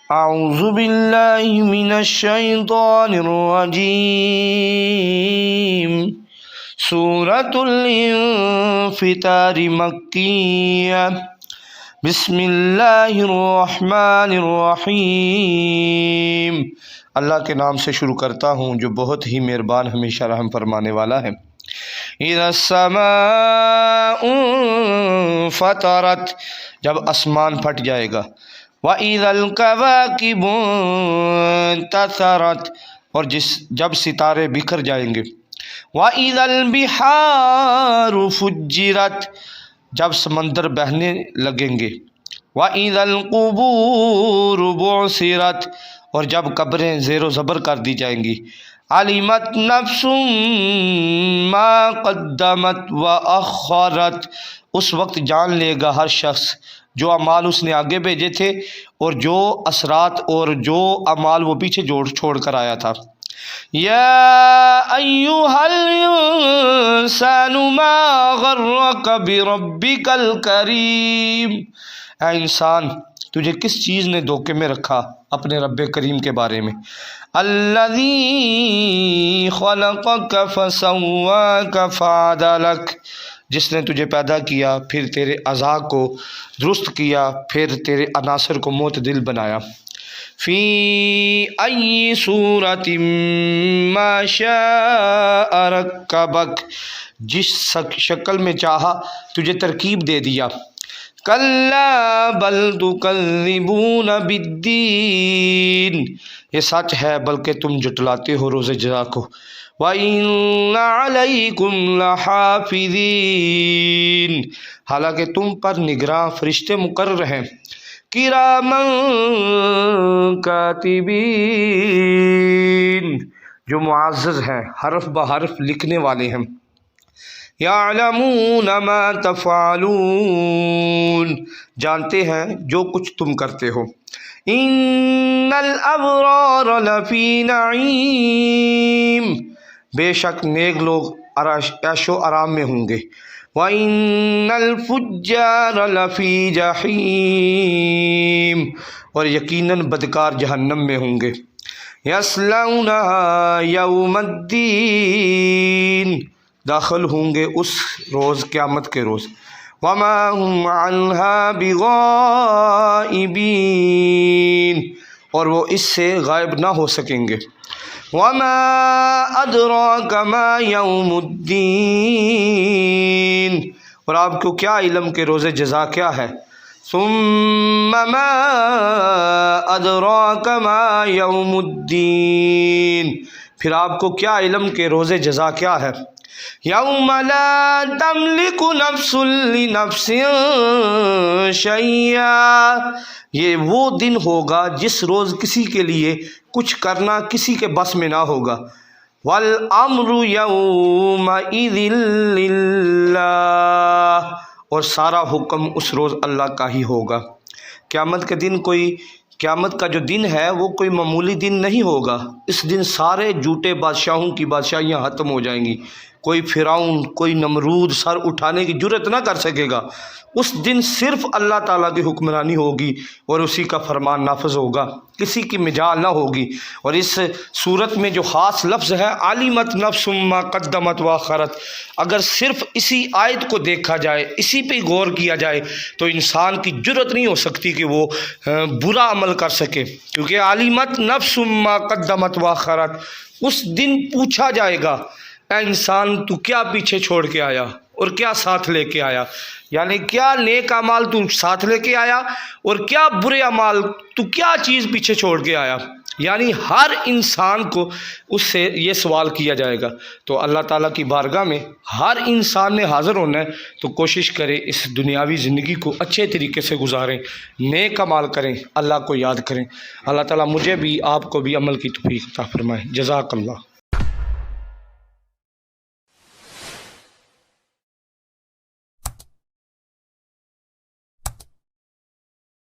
اعوذ باللہ من الشیطان الرجیم سورۃ الانفطار مکیہ بسم اللہ الرحمن الرحیم۔ اللہ کے نام سے شروع کرتا ہوں جو بہت ہی مہربان ہمیشہ رحم فرمانے والا ہے۔ اذا السماء انفطرت، جب آسمان پھٹ جائے گا۔ وَإِذَا الْكَوَاكِبُ انتثرت، اور جب ستارے بکھر جائیں گے۔ وَإِذَا الْبِحَارُ فُجِّرَتْ، جب سمندر بہنے لگیں گے۔ وَإِذَا الْقُبُورُ بُعْثِرَتْ، اور جب قبریں زیر و زبر کر دی جائیں گی۔ عَلِمَتْ نَفْسٌ مَا قَدَّمَتْ وَأَخَّرَتْ، اس وقت جان لے گا ہر شخص جو اعمال اس نے آگے بھیجے تھے اور جو اثرات اور جو اعمال وہ پیچھے چھوڑ کر آیا تھا۔ یا ایھا الانسان ما غرک بربک الکریم، اے انسان تجھے کس چیز نے دھوکے میں رکھا اپنے رب کریم کے بارے میں۔ الذی خلقک فسواک فعدلک، جس نے تجھے پیدا کیا پھر تیرے اعضاء کو درست کیا پھر تیرے عناصر کو معتدل بنایا۔ فی ای صورت ما شاء رکبک، جس شکل میں چاہا تجھے ترکیب دے دیا۔ کلا بل تکذبون بالدین، یہ سچ ہے بلکہ تم جٹلاتے ہو روز جزا کو۔ وَإِنَّ عَلَيْكُمْ لَحَافِظِينَ، حالانکہ تم پر نگراں فرشتے مقرر ہیں۔ کِرَامًا کاتبین، جو معزز ہیں حرف بحرف لکھنے والے ہیں۔ یعلمون ما تفعلون، جانتے ہیں جو کچھ تم کرتے ہو۔ ان الابرار لفی نعیم، بے شک نیک لوگ عیش و آرام میں ہوں گے۔ وَإِنَّ الْفُجَّارَ لَفِي جَحِيمٍ، اور یقیناً بدکار جہنم میں ہوں گے۔ يَصْلَوْنَهَا يَوْمَ الدِّينِ، داخل ہوں گے اس روز قیامت کے روز۔ وَمَا هُمْ عَنْهَا بِغَائِبِينَ، اور وہ اس سے غائب نہ ہو سکیں گے۔ وَمَا أَدْرَاكَ مَا يَوْمُ الدِّينِ، اور آپ کو کیا علم کہ روز جزا کیا ہے۔ ثُمَّ مَا أَدْرَاكَ مَا يَوْمُ الدِّينِ، پھر آپ کو کیا علم کہ روز جزا کیا ہے۔ یوم لا تملک نفس لنفس شیئا، یہ وہ دن ہوگا جس روز کسی کے لیے کچھ کرنا کسی کے بس میں نہ ہوگا۔ والامر یومئذ للہ، اور سارا حکم اس روز اللہ کا ہی ہوگا۔ قیامت کا جو دن ہے وہ کوئی معمولی دن نہیں ہوگا۔ اس دن سارے جھوٹے بادشاہوں کی بادشاہیاں ختم ہو جائیں گی۔ کوئی فرعون کوئی نمرود سر اٹھانے کی جرت نہ کر سکے گا۔ اس دن صرف اللہ تعالیٰ کی حکمرانی ہوگی اور اسی کا فرمان نافذ ہوگا، کسی کی مجال نہ ہوگی۔ اور اس صورت میں جو خاص لفظ ہے علمت نفس ما قدمت واخرت، اگر صرف اسی آیت کو دیکھا جائے اسی پہ غور کیا جائے تو انسان کی جرت نہیں ہو سکتی کہ وہ برا عمل کر سکے، کیونکہ علمت نفس ما قدمت واخرت، اس دن پوچھا جائے گا اے انسان تو کیا پیچھے چھوڑ کے آیا اور کیا ساتھ لے کے آیا، یعنی کیا نیک اعمال تو ساتھ لے کے آیا اور کیا برے اعمال تو کیا چیز پیچھے چھوڑ کے آیا، یعنی ہر انسان کو اس سے یہ سوال کیا جائے گا۔ تو اللہ تعالیٰ کی بارگاہ میں ہر انسان نے حاضر ہونا ہے، تو کوشش کریں اس دنیاوی زندگی کو اچھے طریقے سے گزاریں، نیک اعمال کریں، اللہ کو یاد کریں۔ اللہ تعالیٰ مجھے بھی آپ کو بھی عمل کی توفیق عطا فرمائے۔ جزاک اللہ۔